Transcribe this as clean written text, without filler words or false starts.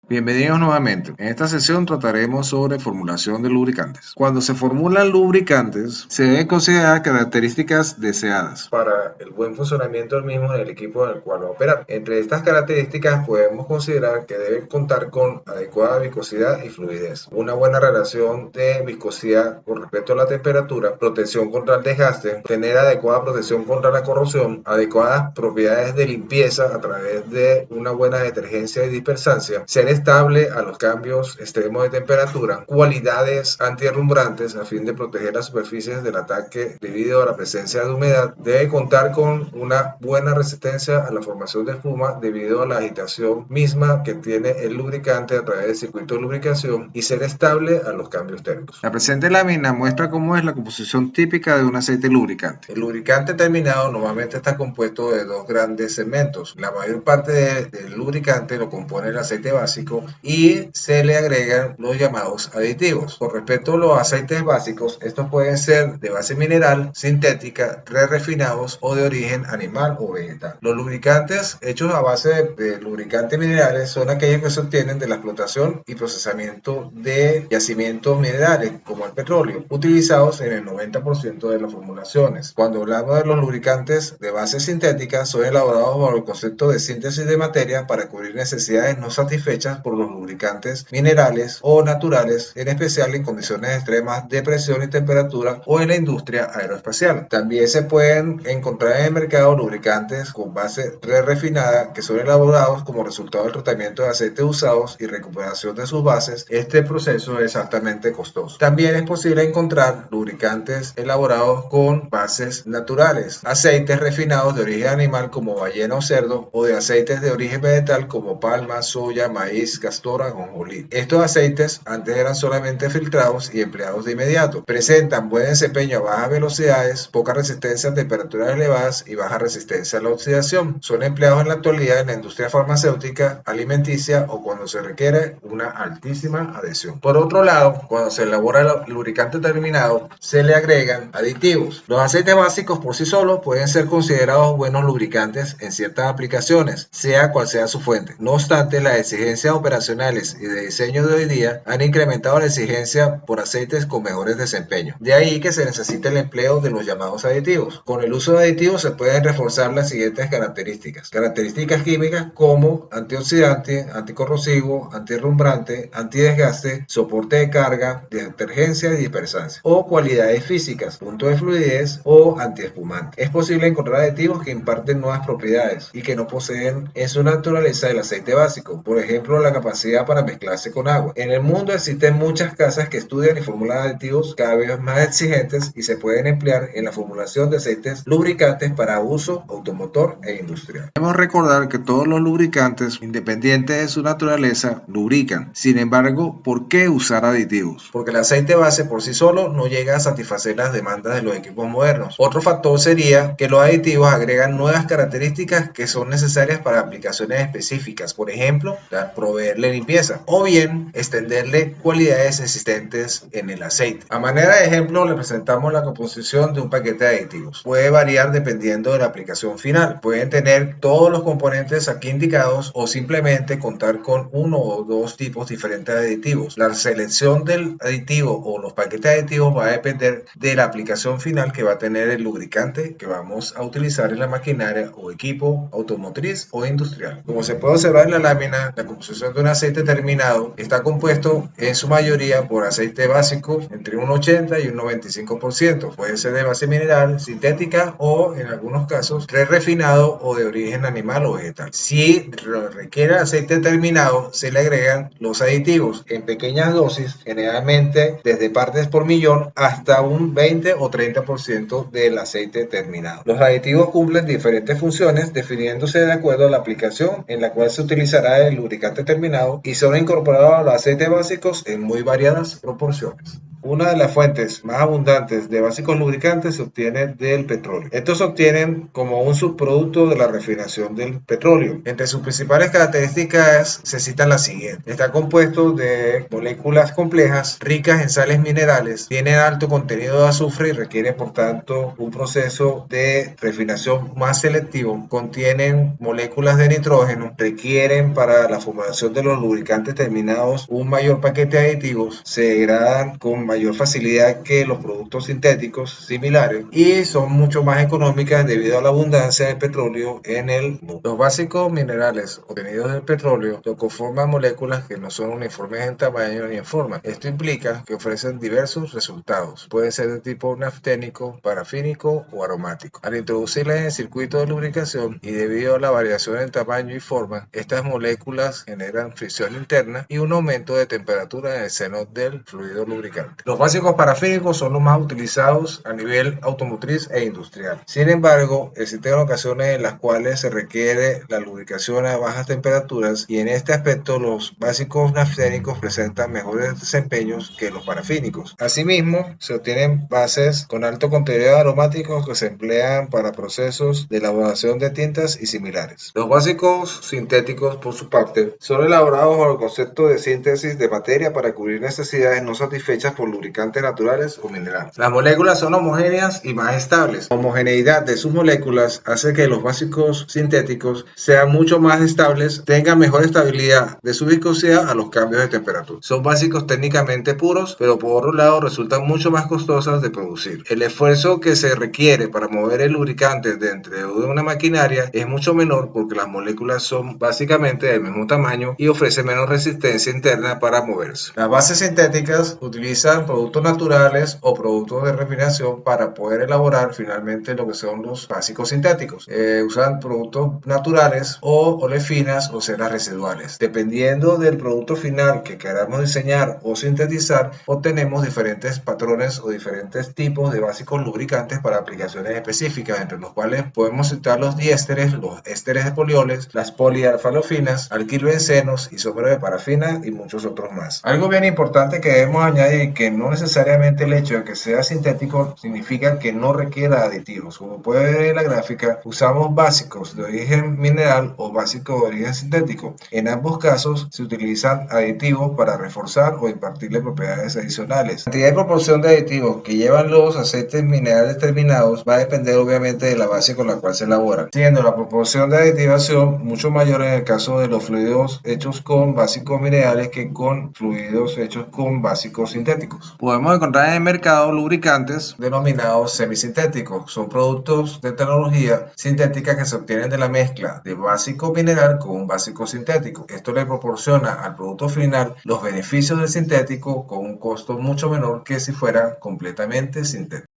Bienvenidos nuevamente. En esta sesión trataremos sobre formulación de lubricantes. Cuando se formulan lubricantes, se deben considerar características deseadas para el buen funcionamiento del mismo en el equipo en el cual va a operar. Entre estas características podemos considerar que debe contar con adecuada viscosidad y fluidez, una buena relación de viscosidad con respecto a la temperatura, protección contra el desgaste, tener adecuada protección contra la corrosión, adecuadas propiedades de limpieza a través de una buena detergencia y dispersancia, ser estable a los cambios extremos de temperatura, cualidades antirrumbrantes a fin de proteger las superficies del ataque debido a la presencia de humedad, debe contar con una buena resistencia a la formación de espuma debido a la agitación misma que tiene el lubricante a través del circuito de lubricación y ser estable a los cambios térmicos. La presente lámina muestra cómo es la composición típica de un aceite lubricante. El lubricante terminado normalmente está compuesto de dos grandes segmentos. La mayor parte del lubricante lo compone el aceite básico y se le agregan los llamados aditivos. Con respecto a los aceites básicos, estos pueden ser de base mineral, sintética, refinados o de origen animal o vegetal. Los lubricantes hechos a base de lubricantes minerales son aquellos que se obtienen de la explotación y procesamiento de yacimientos minerales como el petróleo, utilizados en el 90% de las formulaciones. Cuando hablamos de los lubricantes de base sintética, son elaborados bajo el concepto de síntesis de materia para cubrir necesidades no satisfechas por los lubricantes minerales o naturales, en especial en condiciones extremas de presión y temperatura o en la industria aeroespacial. También se pueden encontrar en el mercado lubricantes con base refinada que son elaborados como resultado del tratamiento de aceites usados y recuperación de sus bases. Este proceso es altamente costoso. También es posible encontrar lubricantes elaborados con bases naturales, aceites refinados de origen animal como ballena o cerdo, o de aceites de origen vegetal como palma, soya, maíz, castor, ajonjolí. Estos aceites antes eran solamente filtrados y empleados de inmediato. Presentan buen desempeño a bajas velocidades, poca resistencia a temperaturas elevadas y baja resistencia a la oxidación. Son empleados en la actualidad en la industria farmacéutica, alimenticia o cuando se requiere una altísima adhesión. Por otro lado, cuando se elabora el lubricante terminado, se le agregan aditivos. Los aceites básicos por sí solos pueden ser considerados buenos lubricantes en ciertas aplicaciones, sea cual sea su fuente. No obstante, las exigencias operacionales y de diseño de hoy día han incrementado la exigencia por aceites con mejores desempeños. De ahí que se necesita el empleo de los llamados aditivos. Con el uso de aditivos se pueden reforzar las siguientes características. Características químicas como antioxidante, anticorrosivo, antirrumbrante, antidesgaste, soporte de carga, detergencia y dispersancia. O cualidades físicas, punto de fluidez o antiespumante. Es posible encontrar aditivos que imparten nuevas propiedades y que no poseen en su naturaleza el aceite básico. Por ejemplo, la capacidad para mezclarse con agua. En el mundo existen muchas casas que estudian y formulan aditivos cada vez más exigentes y se pueden emplear en la formulación de aceites lubricantes para uso automotor e industrial. Debemos recordar que todos los lubricantes, independientes de su naturaleza, lubrican. Sin embargo, ¿por qué usar aditivos? Porque el aceite base por sí solo no llega a satisfacer las demandas de los equipos modernos. Otro factor sería que los aditivos agregan nuevas características que son necesarias para aplicaciones específicas. Por ejemplo, proveerle limpieza o bien extenderle cualidades existentes en el aceite. A manera de ejemplo, le presentamos la composición de un paquete de aditivos. Puede variar dependiendo de la aplicación final. Pueden tener todos los componentes aquí indicados o simplemente contar con uno o dos tipos diferentes de aditivos. La selección del aditivo o los paquetes de aditivos va a depender de la aplicación final que va a tener el lubricante que vamos a utilizar en la maquinaria o equipo automotriz o industrial. Como se puede observar en la lámina, la composición de un aceite terminado está compuesto en su mayoría por aceite básico entre un 80 y un 95%. Puede ser de base mineral, sintética o en algunos casos refinado o de origen animal o vegetal. Si requiere aceite terminado, se le agregan los aditivos en pequeñas dosis, generalmente desde partes por millón hasta un 20 o 30% del aceite terminado. Los aditivos cumplen diferentes funciones definiéndose de acuerdo a la aplicación en la cual se utilizará el lubricante terminado y son incorporados a los aceites básicos en muy variadas proporciones. Una de las fuentes más abundantes de básicos lubricantes se obtiene del petróleo. Estos se obtienen como un subproducto de la refinación del petróleo. Entre sus principales características se citan las siguientes. Está compuesto de moléculas complejas, ricas en sales minerales, tiene alto contenido de azufre y requiere por tanto un proceso de refinación más selectivo. Contienen moléculas de nitrógeno, requieren para la formulación de los lubricantes terminados un mayor paquete de aditivos, se degradan con mayor facilidad que los productos sintéticos similares y son mucho más económicas debido a la abundancia de petróleo en el mundo. Los básicos minerales obtenidos del petróleo lo conforman moléculas que no son uniformes en tamaño ni en forma. Esto implica que ofrecen diversos resultados. Pueden ser de tipo nafténico, parafínico o aromático. Al introducirlas en el circuito de lubricación y debido a la variación en tamaño y forma, estas moléculas generan fricción interna y un aumento de temperatura en el seno del fluido lubricante. Los básicos parafínicos son los más utilizados a nivel automotriz e industrial. Sin embargo, existen ocasiones en las cuales se requiere la lubricación a bajas temperaturas y en este aspecto los básicos nafténicos presentan mejores desempeños que los parafínicos. Asimismo, se obtienen bases con alto contenido de aromáticos que se emplean para procesos de elaboración de tintas y similares. Los básicos sintéticos, por su parte, son elaborados bajo el concepto de síntesis de materia para cubrir necesidades no satisfechas por lubricantes naturales o minerales. Las moléculas son homogéneas y más estables. La homogeneidad de sus moléculas hace que los básicos sintéticos sean mucho más estables, tengan mejor estabilidad de su viscosidad a los cambios de temperatura. Son básicos técnicamente puros, pero por otro lado resultan mucho más costosas de producir. El esfuerzo que se requiere para mover el lubricante dentro de una maquinaria es mucho menor porque las moléculas son básicamente del mismo tamaño y ofrecen menos resistencia interna para moverse. Las bases sintéticas utilizan productos naturales o productos de refinación para poder elaborar finalmente lo que son los básicos sintéticos. Usan productos naturales o olefinas o ceras residuales. Dependiendo del producto final que queramos diseñar o sintetizar, obtenemos diferentes patrones o diferentes tipos de básicos lubricantes para aplicaciones específicas, entre los cuales podemos citar los diésteres, los ésteres de polioles, las polialfalofinas, alquilbencenos, isómeros de parafina y muchos otros más. Algo bien importante que debemos añadir que no necesariamente el hecho de que sea sintético significa que no requiera aditivos. Como puede ver en la gráfica, usamos básicos de origen mineral o básicos de origen sintético. En ambos casos se utilizan aditivos para reforzar o impartirle propiedades adicionales. La cantidad y proporción de aditivos que llevan los aceites minerales terminados va a depender obviamente de la base con la cual se elaboran, siendo la proporción de aditivación mucho mayor en el caso de los fluidos hechos con básicos minerales que con fluidos hechos con básicos sintéticos. Podemos encontrar en el mercado lubricantes denominados semisintéticos. Son productos de tecnología sintética que se obtienen de la mezcla de básico mineral con un básico sintético. Esto le proporciona al producto final los beneficios del sintético con un costo mucho menor que si fuera completamente sintético.